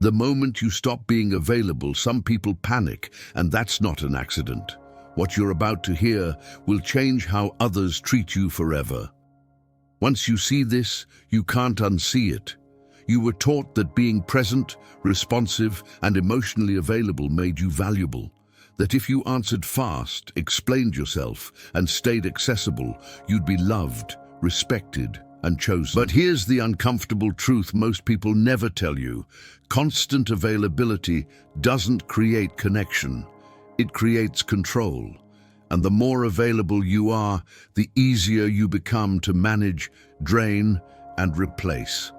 The moment you stop being available, some people panic, and that's not an accident. What you're about to hear will change how others treat you forever. Once you see this, you can't unsee it. You were taught that being present, responsive, and emotionally available made you valuable. That if you answered fast, explained yourself, and stayed accessible, you'd be loved, respected, and chosen. But here's the uncomfortable truth most people never tell you. Constant availability doesn't create connection. It creates control. And the more available you are, the easier you become to manage, drain, and replace.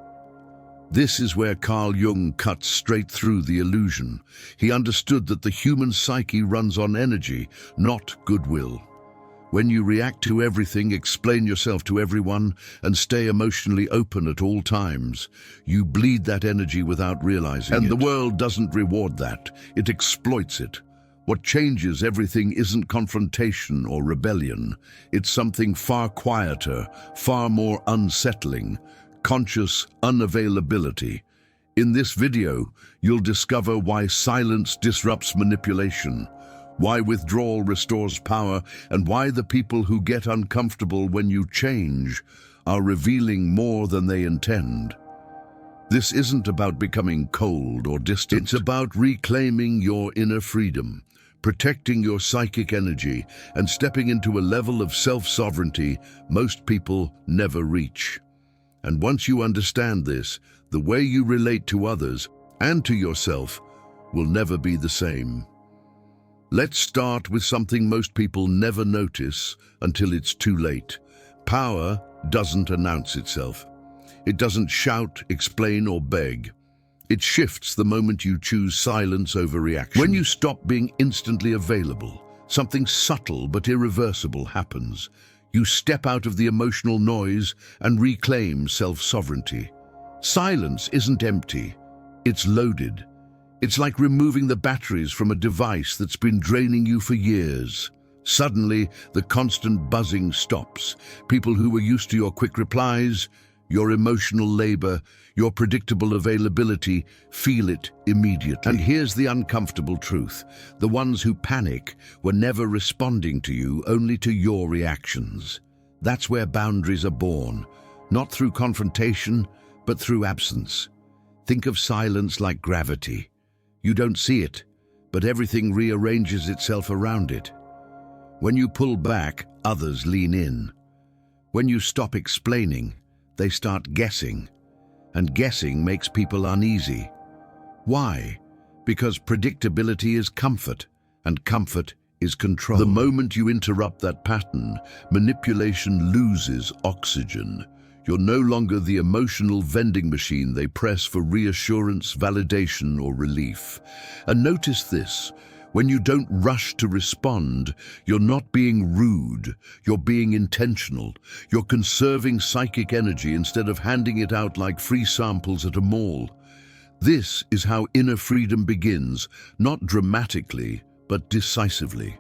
This is where Carl Jung cuts straight through the illusion. He understood that the human psyche runs on energy, not goodwill. When you react to everything, explain yourself to everyone, and stay emotionally open at all times, you bleed that energy without realizing it. And the world doesn't reward that. It exploits it. What changes everything isn't confrontation or rebellion. It's something far quieter, far more unsettling: conscious unavailability. In this video, you'll discover why silence disrupts manipulation, why withdrawal restores power, and why the people who get uncomfortable when you change are revealing more than they intend. This isn't about becoming cold or distant. It's about reclaiming your inner freedom, protecting your psychic energy, and stepping into a level of self-sovereignty most people never reach. And once you understand this, the way you relate to others and to yourself will never be the same. Let's start with something most people never notice until it's too late. Power doesn't announce itself. It doesn't shout, explain, or beg. It shifts the moment you choose silence over reaction. When you stop being instantly available, something subtle but irreversible happens. You step out of the emotional noise and reclaim self-sovereignty. Silence isn't empty, it's loaded. It's like removing the batteries from a device that's been draining you for years. Suddenly, the constant buzzing stops. People who were used to your quick replies, your emotional labor, your predictable availability, feel it immediately. And here's the uncomfortable truth. The ones who panic were never responding to you, only to your reactions. That's where boundaries are born, not through confrontation, but through absence. Think of silence like gravity. You don't see it, but everything rearranges itself around it. When you pull back, others lean in. When you stop explaining, they start guessing, and guessing makes people uneasy. Why? Because predictability is comfort, and comfort is control. The moment you interrupt that pattern, manipulation loses oxygen. You're no longer the emotional vending machine they press for reassurance, validation, or relief. And notice this. When you don't rush to respond, you're not being rude, you're being intentional. You're conserving psychic energy instead of handing it out like free samples at a mall. This is how inner freedom begins, not dramatically, but decisively.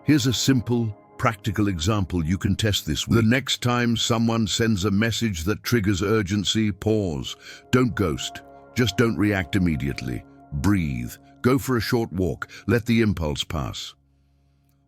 Here's a simple, practical example you can test this week. The next time someone sends a message that triggers urgency, pause. Don't ghost. Just don't react immediately. Breathe. Go for a short walk. Let the impulse pass.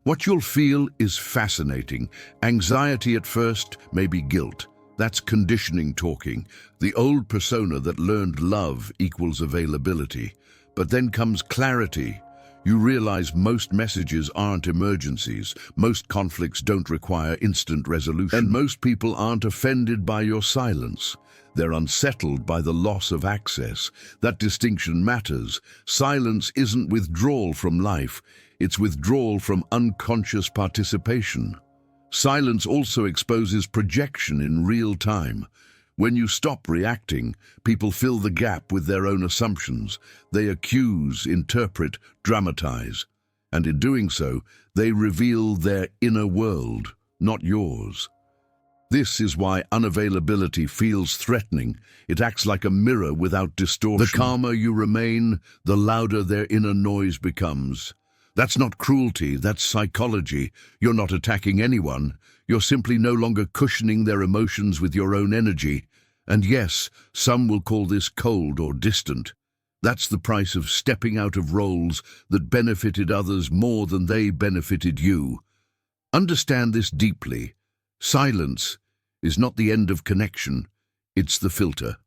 What you'll feel is fascinating. Anxiety at first, maybe guilt. That's conditioning talking. The old persona that learned love equals availability. But then comes clarity. You realize most messages aren't emergencies. Most conflicts don't require instant resolution. And most people aren't offended by your silence. They're unsettled by the loss of access. That distinction matters. Silence isn't withdrawal from life. It's withdrawal from unconscious participation. Silence also exposes projection in real time. When you stop reacting, people fill the gap with their own assumptions. They accuse, interpret, dramatize. And in doing so, they reveal their inner world, not yours. This is why unavailability feels threatening. It acts like a mirror without distortion. The calmer you remain, the louder their inner noise becomes. That's not cruelty, that's psychology. You're not attacking anyone. You're simply no longer cushioning their emotions with your own energy. And yes, some will call this cold or distant. That's the price of stepping out of roles that benefited others more than they benefited you. Understand this deeply. Silence is not the end of connection, it's the filter.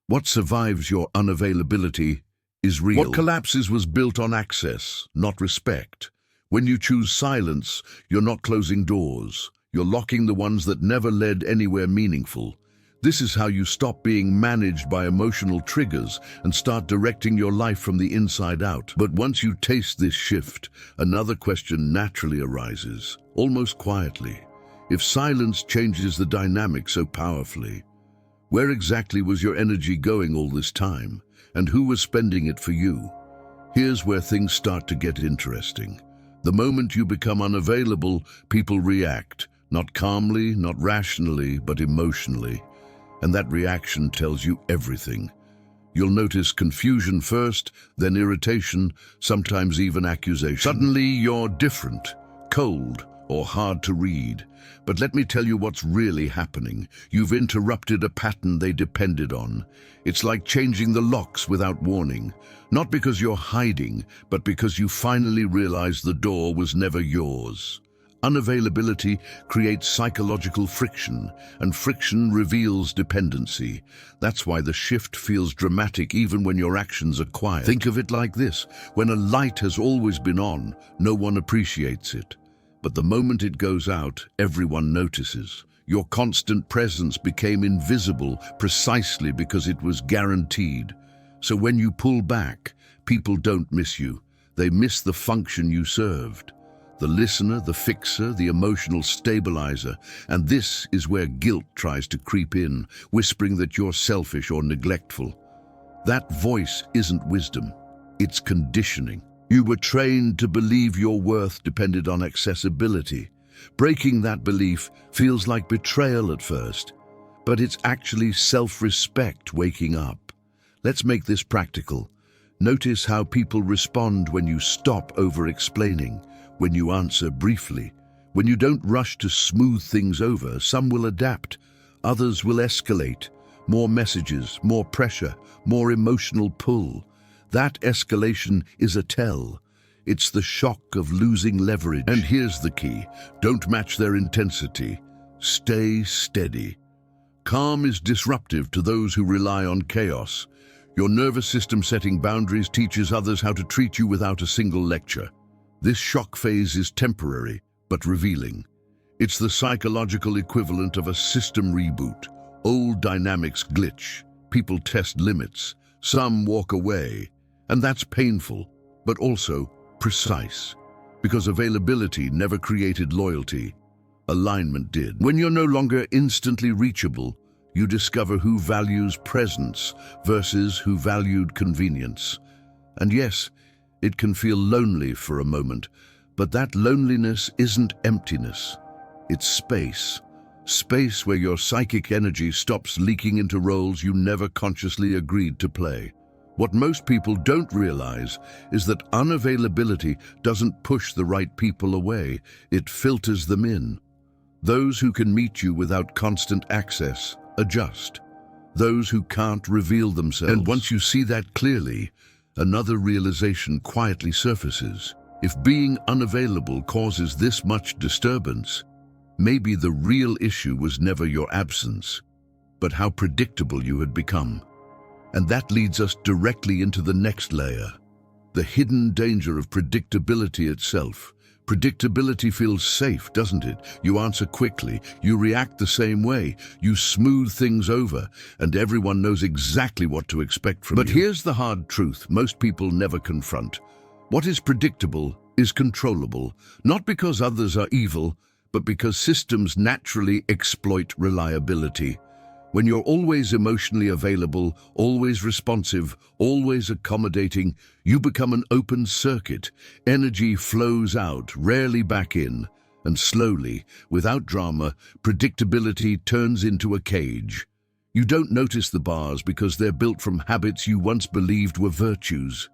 What survives your unavailability is real. What collapses was built on access, not respect. When you choose silence, you're not closing doors. You're locking the ones that never led anywhere meaningful. This is how you stop being managed by emotional triggers and start directing your life from the inside out. But once you taste this shift, another question naturally arises, almost quietly. If silence changes the dynamic so powerfully, where exactly was your energy going all this time? And who was spending it for you? Here's where things start to get interesting. The moment you become unavailable, people react, not calmly, not rationally, but emotionally. And that reaction tells you everything. You'll notice confusion first, then irritation, sometimes even accusation. Suddenly you're different, cold, or hard to read. But let me tell you what's really happening. You've interrupted a pattern they depended on. It's like changing the locks without warning. Not because you're hiding, but because you finally realize the door was never yours. Unavailability creates psychological friction, and friction reveals dependency. That's why the shift feels dramatic even when your actions are quiet. Think of it like this. When a light has always been on, no one appreciates it. But the moment it goes out, everyone notices. Your constant presence became invisible precisely because it was guaranteed. So when you pull back, people don't miss you. They miss the function you served. The listener, the fixer, the emotional stabilizer. And this is where guilt tries to creep in, whispering that you're selfish or neglectful. That voice isn't wisdom, it's conditioning. You were trained to believe your worth depended on accessibility. Breaking that belief feels like betrayal at first, but it's actually self-respect waking up. Let's make this practical. Notice how people respond when you stop over-explaining, when you answer briefly. When you don't rush to smooth things over, some will adapt, others will escalate. More messages, more pressure, more emotional pull. That escalation is a tell. It's the shock of losing leverage. And here's the key. Don't match their intensity. Stay steady. Calm is disruptive to those who rely on chaos. Your nervous system setting boundaries teaches others how to treat you without a single lecture. This shock phase is temporary, but revealing. It's the psychological equivalent of a system reboot. Old dynamics glitch. People test limits. Some walk away. And that's painful, but also precise. Because availability never created loyalty. Alignment did. When you're no longer instantly reachable, you discover who values presence versus who valued convenience. And yes, it can feel lonely for a moment, but that loneliness isn't emptiness. It's space. Space where your psychic energy stops leaking into roles you never consciously agreed to play. What most people don't realize is that unavailability doesn't push the right people away, it filters them in. Those who can meet you without constant access adjust. Those who can't reveal themselves. And once you see that clearly, another realization quietly surfaces. If being unavailable causes this much disturbance, maybe the real issue was never your absence, but how predictable you had become. And that leads us directly into the next layer, the hidden danger of predictability itself. Predictability feels safe, doesn't it? You answer quickly, you react the same way, you smooth things over, and everyone knows exactly what to expect from you. But here's the hard truth most people never confront. What is predictable is controllable, not because others are evil, but because systems naturally exploit reliability. When you're always emotionally available, always responsive, always accommodating, you become an open circuit. Energy flows out, rarely back in, and slowly, without drama, predictability turns into a cage. You don't notice the bars because they're built from habits you once believed were virtues.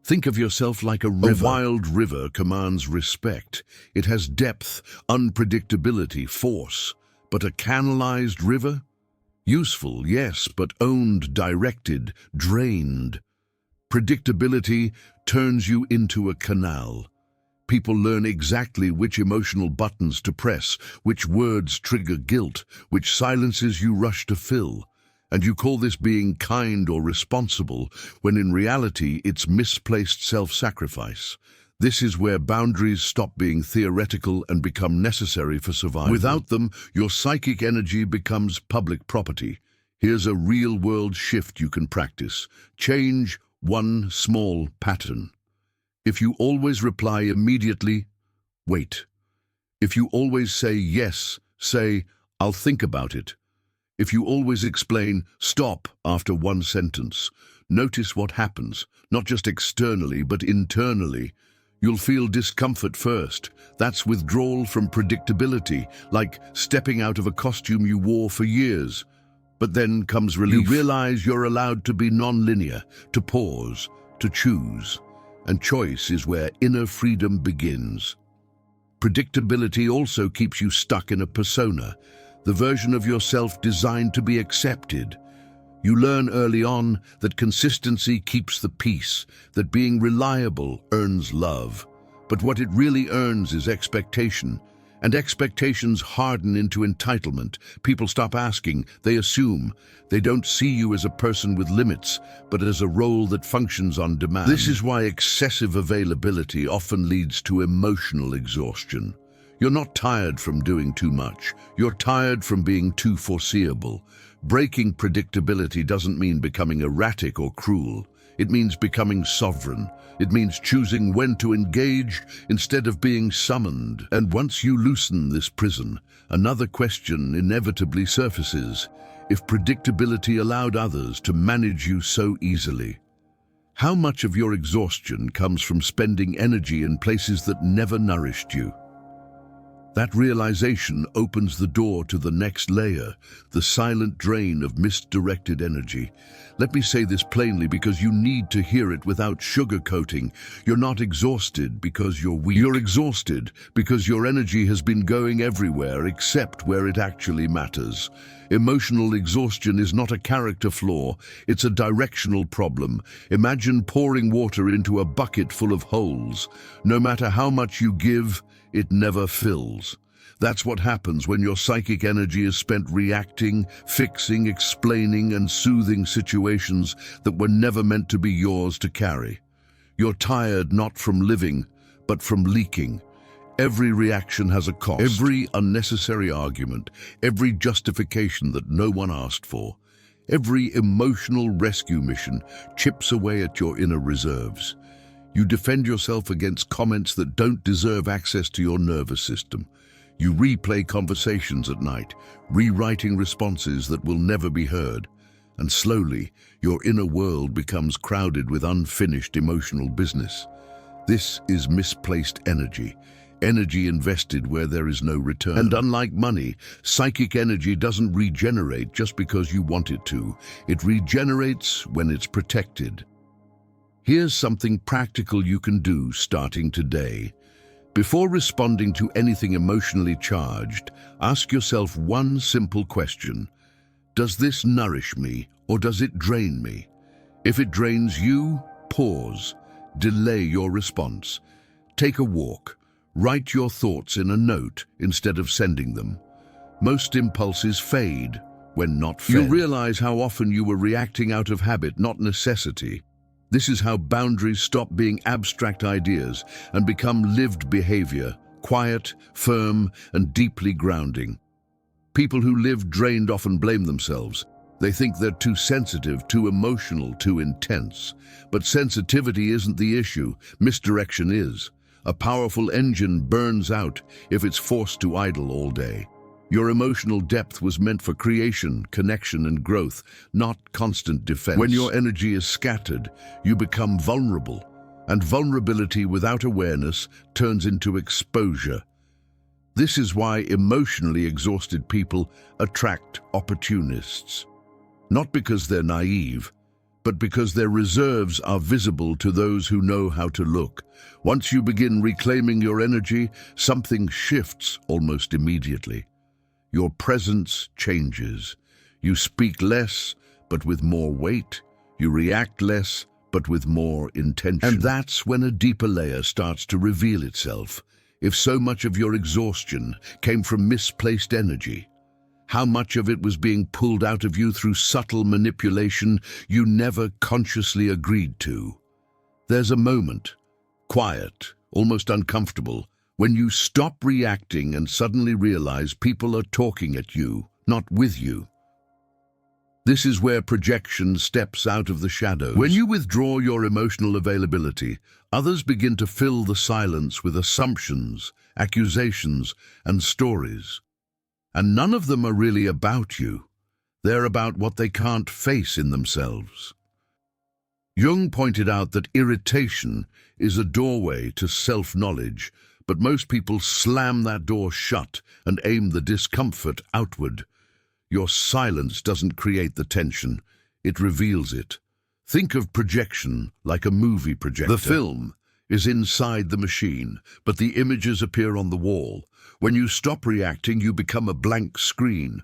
Think of yourself like a river. A wild river commands respect. It has depth, unpredictability, force. But a canalized river? Useful, yes, but owned, directed, drained. Predictability turns you into a canal. People learn exactly which emotional buttons to press, which words trigger guilt, which silences you rush to fill. And you call this being kind or responsible, when in reality it's misplaced self-sacrifice. This is where boundaries stop being theoretical and become necessary for survival. Without them, your psychic energy becomes public property. Here's a real-world shift you can practice. Change one small pattern. If you always reply immediately, wait. If you always say yes, say, "I'll think about it." If you always explain, "Stop," after one sentence, notice what happens, not just externally, but internally. You'll feel discomfort first. That's withdrawal from predictability, like stepping out of a costume you wore for years. But then comes relief. You realize you're allowed to be non-linear, to pause, to choose. And choice is where inner freedom begins. Predictability also keeps you stuck in a persona, the version of yourself designed to be accepted. You learn early on that consistency keeps the peace, that being reliable earns love. But what it really earns is expectation. And expectations harden into entitlement. People stop asking, they assume. They don't see you as a person with limits, but as a role that functions on demand. This is why excessive availability often leads to emotional exhaustion. You're not tired from doing too much. You're tired from being too foreseeable. Breaking predictability doesn't mean becoming erratic or cruel. It means becoming sovereign. It means choosing when to engage instead of being summoned. And once you loosen this prison, another question inevitably surfaces. If predictability allowed others to manage you so easily, how much of your exhaustion comes from spending energy in places that never nourished you? That realization opens the door to the next layer, the silent drain of misdirected energy. Let me say this plainly because you need to hear it without sugarcoating. You're not exhausted because you're weak. You're exhausted because your energy has been going everywhere except where it actually matters. Emotional exhaustion is not a character flaw, it's a directional problem. Imagine pouring water into a bucket full of holes. No matter how much you give, it never fills. That's what happens when your psychic energy is spent reacting, fixing, explaining, and soothing situations that were never meant to be yours to carry. You're tired not from living, but from leaking. Every reaction has a cost. Every unnecessary argument, every justification that no one asked for, every emotional rescue mission chips away at your inner reserves. You defend yourself against comments that don't deserve access to your nervous system. You replay conversations at night, rewriting responses that will never be heard. And slowly, your inner world becomes crowded with unfinished emotional business. This is misplaced energy. Energy invested where there is no return. And unlike money, psychic energy doesn't regenerate just because you want it to. It regenerates when it's protected. Here's something practical you can do starting today. Before responding to anything emotionally charged, ask yourself one simple question. Does this nourish me or does it drain me? If it drains you, pause. Delay your response. Take a walk. Write your thoughts in a note instead of sending them. Most impulses fade when not fed. You realize how often you were reacting out of habit, not necessity. This is how boundaries stop being abstract ideas and become lived behavior, quiet, firm, and deeply grounding. People who live drained often blame themselves. They think they're too sensitive, too emotional, too intense. But sensitivity isn't the issue, misdirection is. A powerful engine burns out if it's forced to idle all day. Your emotional depth was meant for creation, connection, and growth, not constant defense. When your energy is scattered, you become vulnerable, and vulnerability without awareness turns into exposure. This is why emotionally exhausted people attract opportunists. Not because they're naive, but because their reserves are visible to those who know how to look. Once you begin reclaiming your energy, something shifts almost immediately. Your presence changes. You speak less, but with more weight. You react less, but with more intention. And that's when a deeper layer starts to reveal itself. If so much of your exhaustion came from misplaced energy, how much of it was being pulled out of you through subtle manipulation you never consciously agreed to? There's a moment, quiet, almost uncomfortable, when you stop reacting and suddenly realize people are talking at you, not with you. This is where projection steps out of the shadows. When you withdraw your emotional availability, others begin to fill the silence with assumptions, accusations, and stories. And none of them are really about you. They're about what they can't face in themselves. Jung pointed out that irritation is a doorway to self-knowledge, but most people slam that door shut and aim the discomfort outward. Your silence doesn't create the tension, it reveals it. Think of projection like a movie projector. The film is inside the machine, but the images appear on the wall. When you stop reacting, you become a blank screen.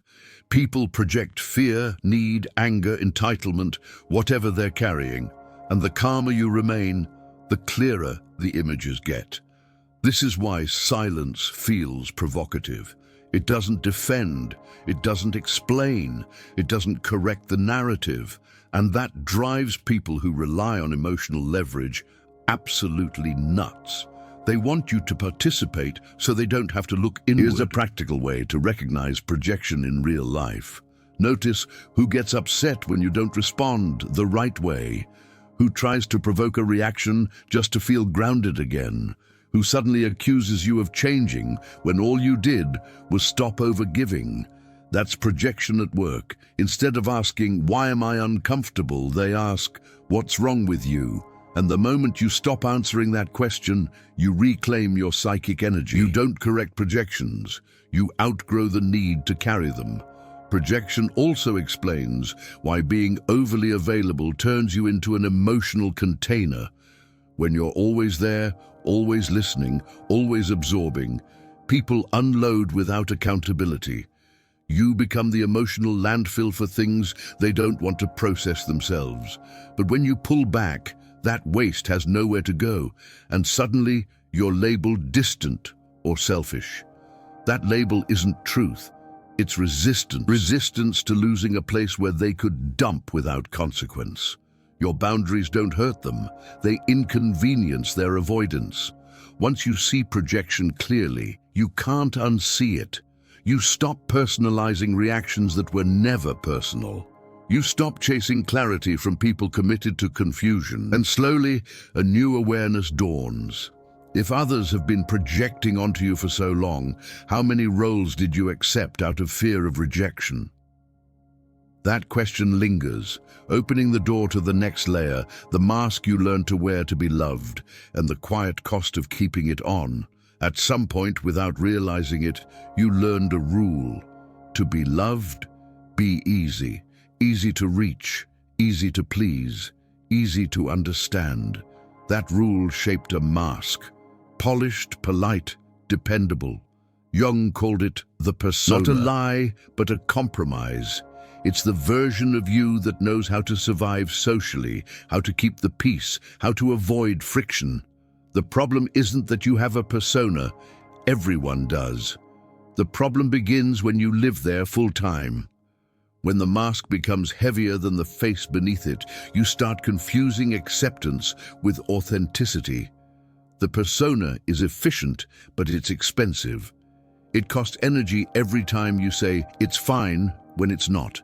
People project fear, need, anger, entitlement, whatever they're carrying. And the calmer you remain, the clearer the images get. This is why silence feels provocative. It doesn't defend, it doesn't explain, it doesn't correct the narrative. And that drives people who rely on emotional leverage absolutely nuts. They want you to participate so they don't have to look inward. Here's a practical way to recognize projection in real life. Notice who gets upset when you don't respond the right way, who tries to provoke a reaction just to feel grounded again, who suddenly accuses you of changing when all you did was stop overgiving. That's projection at work. Instead of asking, "Why am I uncomfortable?" they ask, "What's wrong with you?" And the moment you stop answering that question, you reclaim your psychic energy. You don't correct projections. You outgrow the need to carry them. Projection also explains why being overly available turns you into an emotional container. When you're always there, always listening, always absorbing, people unload without accountability. You become the emotional landfill for things they don't want to process themselves. But when you pull back, that waste has nowhere to go, and suddenly you're labeled distant or selfish. That label isn't truth. It's resistance. Resistance to losing a place where they could dump without consequence. Your boundaries don't hurt them. They inconvenience their avoidance. Once you see projection clearly, you can't unsee it. You stop personalizing reactions that were never personal. You stop chasing clarity from people committed to confusion, and slowly a new awareness dawns. If others have been projecting onto you for so long, how many roles did you accept out of fear of rejection? That question lingers, opening the door to the next layer, the mask you learned to wear to be loved, and the quiet cost of keeping it on. At some point, without realizing it, you learned a rule. To be loved, be easy. Easy to reach, easy to please, easy to understand. That rule shaped a mask. Polished, polite, dependable. Jung called it the persona. Not a lie, but a compromise. It's the version of you that knows how to survive socially, how to keep the peace, how to avoid friction. The problem isn't that you have a persona. Everyone does. The problem begins when you live there full-time. When the mask becomes heavier than the face beneath it, you start confusing acceptance with authenticity. The persona is efficient, but it's expensive. It costs energy every time you say, "It's fine," when it's not.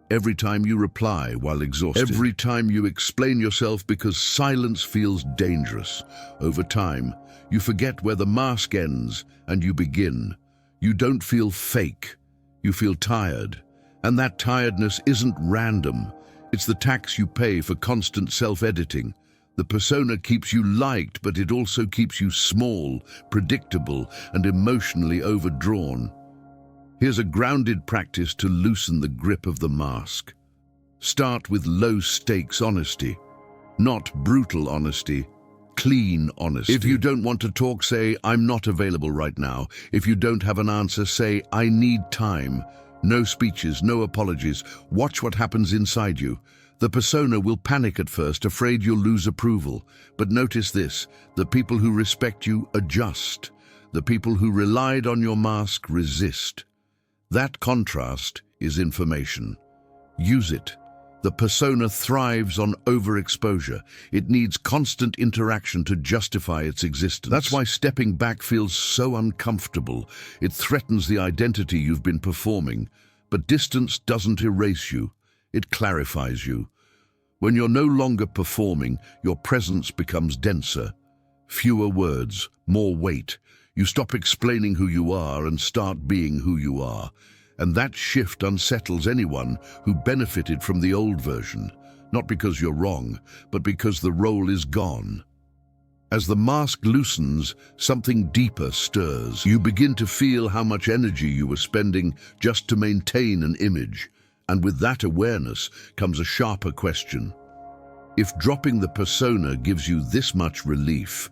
Every time you reply while exhausted. Every time you explain yourself because silence feels dangerous. Over time, you forget where the mask ends and you begin. You don't feel fake. You feel tired. And that tiredness isn't random. It's the tax you pay for constant self-editing. The persona keeps you liked, but it also keeps you small, predictable, and emotionally overdrawn. Here's a grounded practice to loosen the grip of the mask. Start with low-stakes honesty. Not brutal honesty, clean honesty. If you don't want to talk, say, "I'm not available right now." If you don't have an answer, say, "I need time." No speeches, no apologies. Watch what happens inside you. The persona will panic at first, afraid you'll lose approval. But notice this, the people who respect you adjust. The people who relied on your mask resist. That contrast is information. Use it. The persona thrives on overexposure. It needs constant interaction to justify its existence. That's why stepping back feels so uncomfortable. It threatens the identity you've been performing. But distance doesn't erase you. It clarifies you. When you're no longer performing, your presence becomes denser. Fewer words, more weight. You stop explaining who you are and start being who you are. And that shift unsettles anyone who benefited from the old version, not because you're wrong, but because the role is gone. As the mask loosens, something deeper stirs. You begin to feel how much energy you were spending just to maintain an image. And with that awareness comes a sharper question. If dropping the persona gives you this much relief,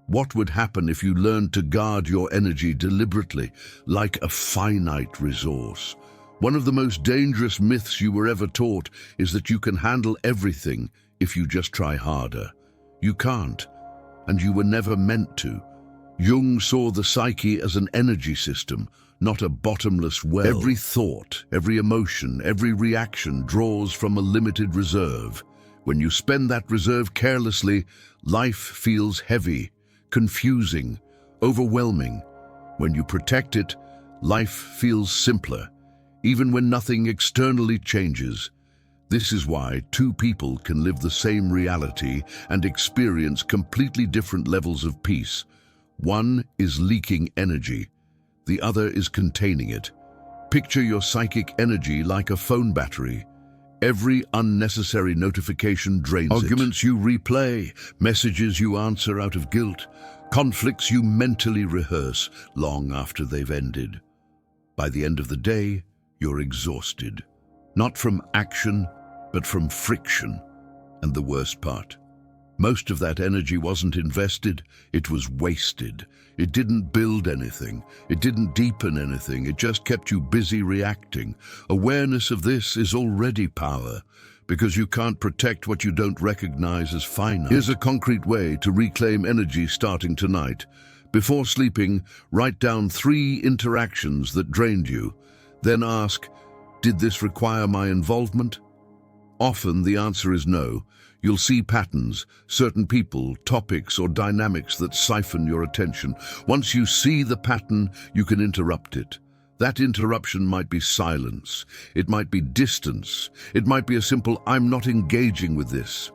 what would happen if you learned to guard your energy deliberately, like a finite resource? One of the most dangerous myths you were ever taught is that you can handle everything if you just try harder. You can't, and you were never meant to. Jung saw the psyche as an energy system, not a bottomless well. Every thought, every emotion, every reaction draws from a limited reserve. When you spend that reserve carelessly, life feels heavy, confusing, overwhelming. When you protect it, life feels simpler, even when nothing externally changes. This is why two people can live the same reality and experience completely different levels of peace. One is leaking energy, the other is containing it. Picture your psychic energy like a phone battery. Every unnecessary notification drains it. Arguments you replay, messages you answer out of guilt, conflicts you mentally rehearse long after they've ended. By the end of the day, you're exhausted. Not from action, but from friction. And the worst part, most of that energy wasn't invested, it was wasted. It didn't build anything, it didn't deepen anything, it just kept you busy reacting. Awareness of this is already power, because you can't protect what you don't recognize as finite. Here's a concrete way to reclaim energy starting tonight. Before sleeping, write down 3 interactions that drained you. Then ask, did this require my involvement? Often the answer is no. You'll see patterns, certain people, topics, or dynamics that siphon your attention. Once you see the pattern, you can interrupt it. That interruption might be silence, it might be distance, it might be a simple, I'm not engaging with this.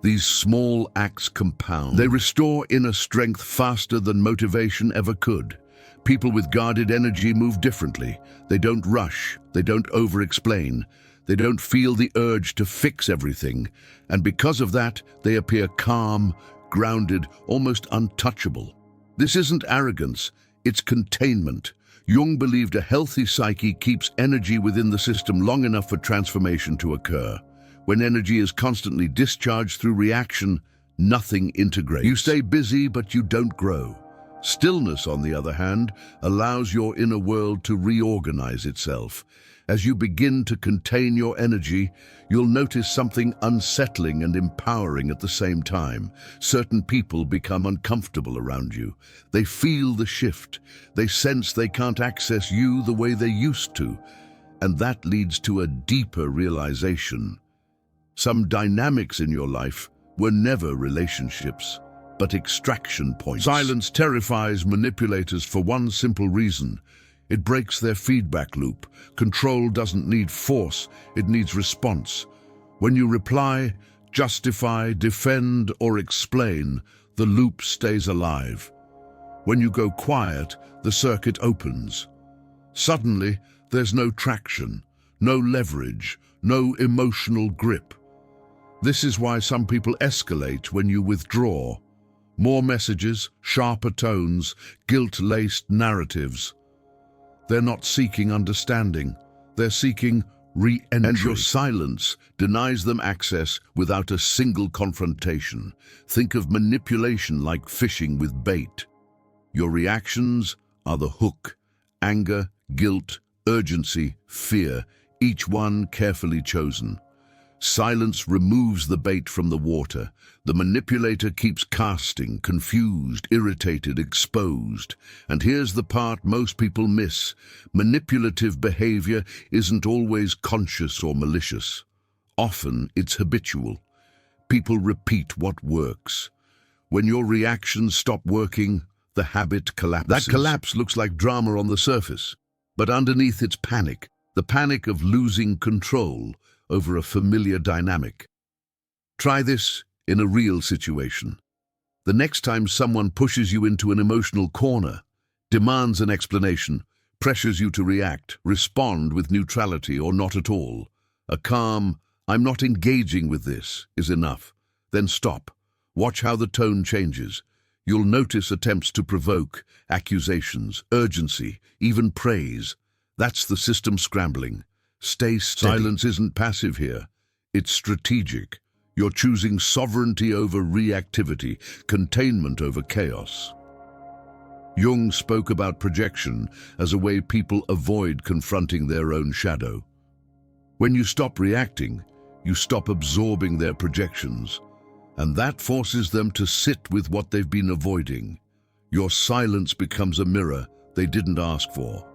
These small acts compound. They restore inner strength faster than motivation ever could. People with guarded energy move differently. They don't rush, they don't over-explain. They don't feel the urge to fix everything, and because of that, they appear calm, grounded, almost untouchable. This isn't arrogance, it's containment. Jung believed a healthy psyche keeps energy within the system long enough for transformation to occur. When energy is constantly discharged through reaction, nothing integrates. You stay busy, but you don't grow. Stillness, on the other hand, allows your inner world to reorganize itself. As you begin to contain your energy, you'll notice something unsettling and empowering at the same time. Certain people become uncomfortable around you. They feel the shift. They sense they can't access you the way they used to. And that leads to a deeper realization. Some dynamics in your life were never relationships, but extraction points. Silence terrifies manipulators for one simple reason. It breaks their feedback loop. Control doesn't need force, it needs response. When you reply, justify, defend, or explain, the loop stays alive. When you go quiet, the circuit opens. Suddenly, there's no traction, no leverage, no emotional grip. This is why some people escalate when you withdraw. More messages, sharper tones, guilt-laced narratives. They're not seeking understanding, they're seeking re-entry. And your silence denies them access without a single confrontation. Think of manipulation like fishing with bait. Your reactions are the hook. Anger, guilt, urgency, fear, each one carefully chosen. Silence removes the bait from the water. The manipulator keeps casting, confused, irritated, exposed. And here's the part most people miss. Manipulative behavior isn't always conscious or malicious. Often it's habitual. People repeat what works. When your reactions stop working, the habit collapses. That collapse looks like drama on the surface, but underneath it's panic. The panic of losing control over a familiar dynamic. Try this in a real situation. The next time someone pushes you into an emotional corner, demands an explanation, pressures you to react, respond with neutrality or not at all. A calm, "I'm not engaging with this," is enough. Then stop. Watch how the tone changes. You'll notice attempts to provoke, accusations, urgency, even praise. That's the system scrambling. Stay steady. Silence isn't passive here. It's strategic. You're choosing sovereignty over reactivity, containment over chaos. Jung spoke about projection as a way people avoid confronting their own shadow. When you stop reacting, you stop absorbing their projections, and that forces them to sit with what they've been avoiding. Your silence becomes a mirror they didn't ask for.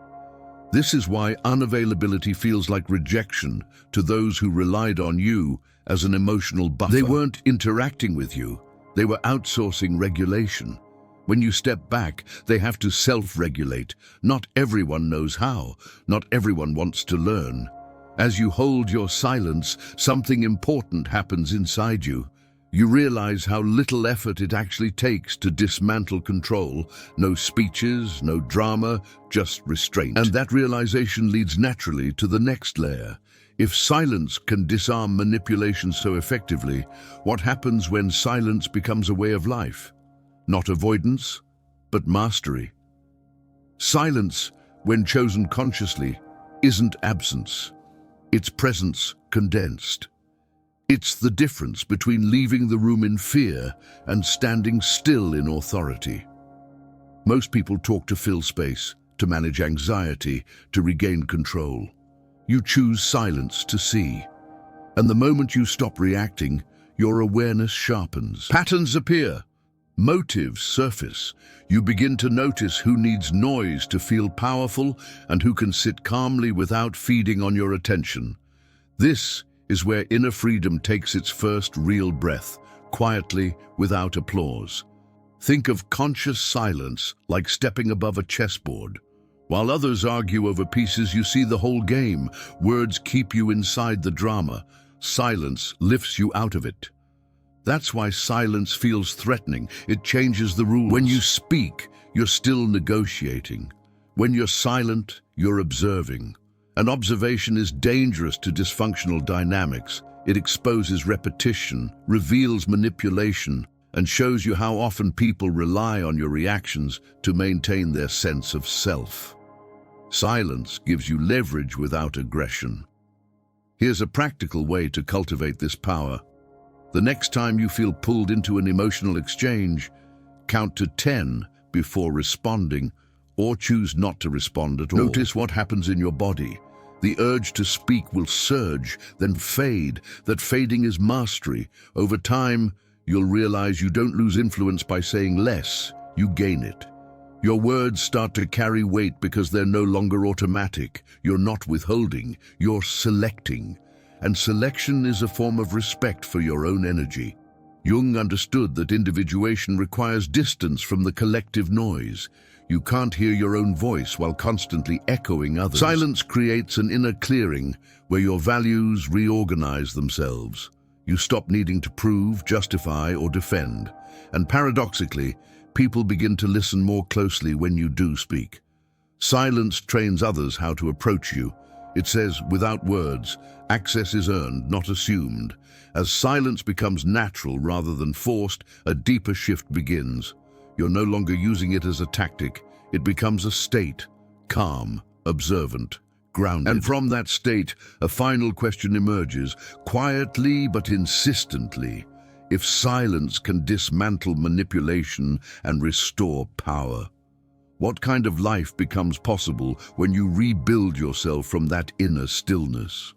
This is why unavailability feels like rejection to those who relied on you as an emotional buffer. They weren't interacting with you, they were outsourcing regulation. When you step back, they have to self-regulate. Not everyone knows how, not everyone wants to learn. As you hold your silence, something important happens inside you. You realize how little effort it actually takes to dismantle control. No speeches, no drama, just restraint. And that realization leads naturally to the next layer. If silence can disarm manipulation so effectively, what happens when silence becomes a way of life? Not avoidance, but mastery. Silence, when chosen consciously, isn't absence. It's presence condensed. It's the difference between leaving the room in fear and standing still in authority. Most people talk to fill space, to manage anxiety, to regain control. You choose silence to see. And the moment you stop reacting, your awareness sharpens. Patterns appear. Motives surface. You begin to notice who needs noise to feel powerful and who can sit calmly without feeding on your attention. This is where inner freedom takes its first real breath, quietly, without applause. Think of conscious silence like stepping above a chessboard. While others argue over pieces, you see the whole game. Words keep you inside the drama. Silence lifts you out of it. That's why silence feels threatening. It changes the rules. When you speak, you're still negotiating. When you're silent, you're observing. And observation is dangerous to dysfunctional dynamics. It exposes repetition, reveals manipulation, and shows you how often people rely on your reactions to maintain their sense of self. Silence gives you leverage without aggression. Here's a practical way to cultivate this power. The next time you feel pulled into an emotional exchange, count to 10 before responding, or choose not to respond at all. Notice what happens in your body. The urge to speak will surge, then fade. That fading is mastery. Over time, you'll realize you don't lose influence by saying less, you gain it. Your words start to carry weight because they're no longer automatic. You're not withholding, you're selecting. And selection is a form of respect for your own energy. Jung understood that individuation requires distance from the collective noise. You can't hear your own voice while constantly echoing others. Silence creates an inner clearing where your values reorganize themselves. You stop needing to prove, justify, or defend. And paradoxically, people begin to listen more closely when you do speak. Silence trains others how to approach you. It says, without words, access is earned, not assumed. As silence becomes natural rather than forced, a deeper shift begins. You're no longer using it as a tactic. It becomes a state, calm, observant, grounded. And from that state, a final question emerges, quietly but insistently. If silence can dismantle manipulation and restore power, what kind of life becomes possible when you rebuild yourself from that inner stillness?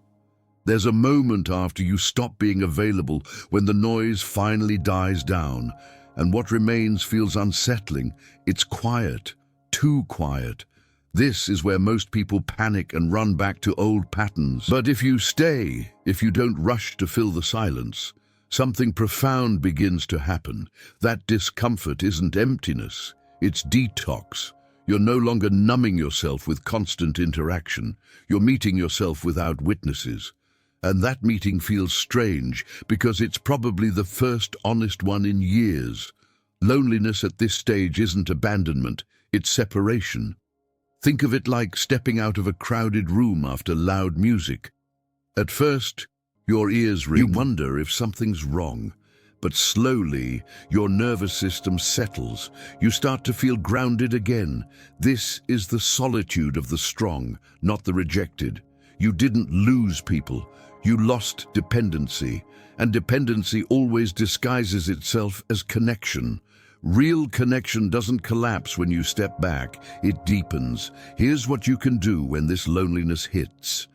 There's a moment after you stop being available when the noise finally dies down, and what remains feels unsettling. It's quiet, too quiet. This is where most people panic and run back to old patterns. But if you stay, if you don't rush to fill the silence, something profound begins to happen. That discomfort isn't emptiness, it's detox. You're no longer numbing yourself with constant interaction. You're meeting yourself without witnesses. And that meeting feels strange because it's probably the first honest one in years. Loneliness at this stage isn't abandonment, it's separation. Think of it like stepping out of a crowded room after loud music. At first, your ears ring. You wonder if something's wrong. But slowly, your nervous system settles. You start to feel grounded again. This is the solitude of the strong, not the rejected. You didn't lose people. You lost dependency, and dependency always disguises itself as connection. Real connection doesn't collapse when you step back, it deepens. Here's what you can do when this loneliness hits.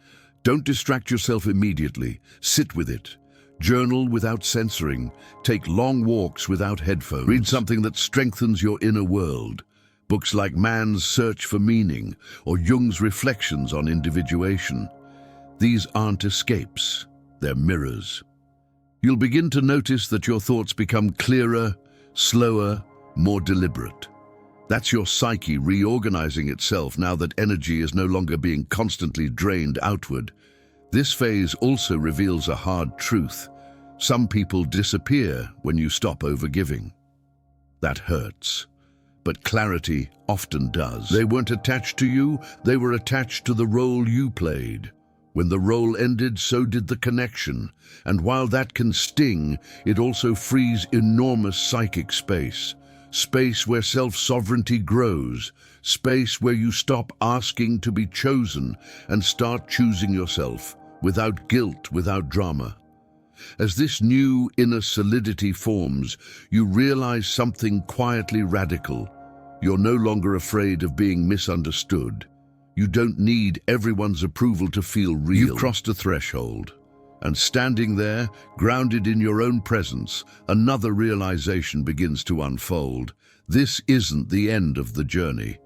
Don't distract yourself immediately. Sit with it. Journal without censoring. Take long walks without headphones. Read something that strengthens your inner world. Books like Man's Search for Meaning or Jung's Reflections on Individuation. These aren't escapes, they're mirrors. You'll begin to notice that your thoughts become clearer, slower, more deliberate. That's your psyche reorganizing itself now that energy is no longer being constantly drained outward. This phase also reveals a hard truth. Some people disappear when you stop overgiving. That hurts. But clarity often does. They weren't attached to you, they were attached to the role you played. When the role ended, so did the connection. And while that can sting, it also frees enormous psychic space. Space where self-sovereignty grows. Space where you stop asking to be chosen and start choosing yourself, without guilt, without drama. As this new inner solidity forms, you realize something quietly radical. You're no longer afraid of being misunderstood. You don't need everyone's approval to feel real. You've crossed a threshold. And standing there, grounded in your own presence, another realization begins to unfold. This isn't the end of the journey.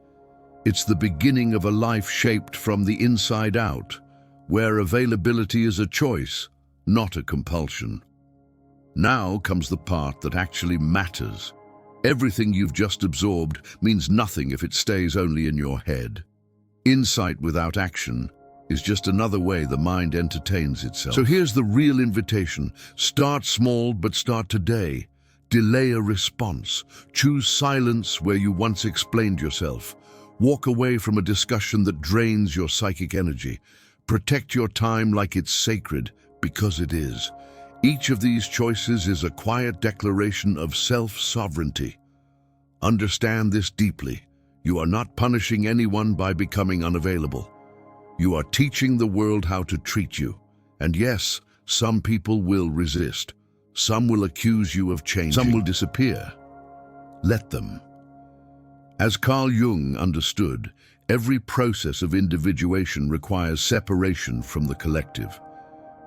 It's the beginning of a life shaped from the inside out, where availability is a choice, not a compulsion. Now comes the part that actually matters. Everything you've just absorbed means nothing if it stays only in your head. Insight without action is just another way the mind entertains itself. So here's the real invitation. Start small, but start today. Delay a response. Choose silence where you once explained yourself. Walk away from a discussion that drains your psychic energy. Protect your time like it's sacred, because it is. Each of these choices is a quiet declaration of self-sovereignty. Understand this deeply. You are not punishing anyone by becoming unavailable. You are teaching the world how to treat you. And yes, some people will resist. Some will accuse you of changing. Some will disappear. Let them. As Carl Jung understood, every process of individuation requires separation from the collective.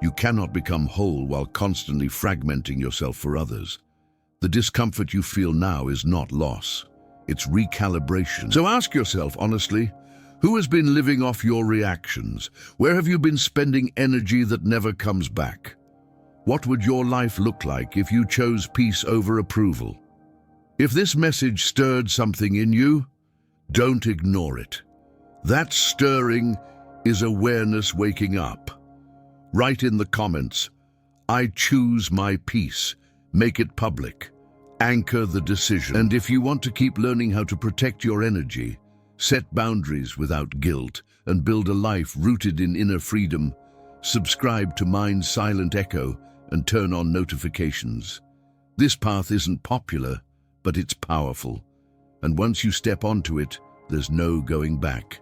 You cannot become whole while constantly fragmenting yourself for others. The discomfort you feel now is not loss. It's recalibration. So ask yourself honestly, who has been living off your reactions? Where have you been spending energy that never comes back? What would your life look like if you chose peace over approval? If this message stirred something in you, don't ignore it. That stirring is awareness waking up. Write in the comments, I choose my peace. Make it public. Anchor the decision. And if you want to keep learning how to protect your energy, set boundaries without guilt, and build a life rooted in inner freedom, subscribe to Mind's Silent Echo and turn on notifications. This path isn't popular, but it's powerful. And once you step onto it, there's no going back.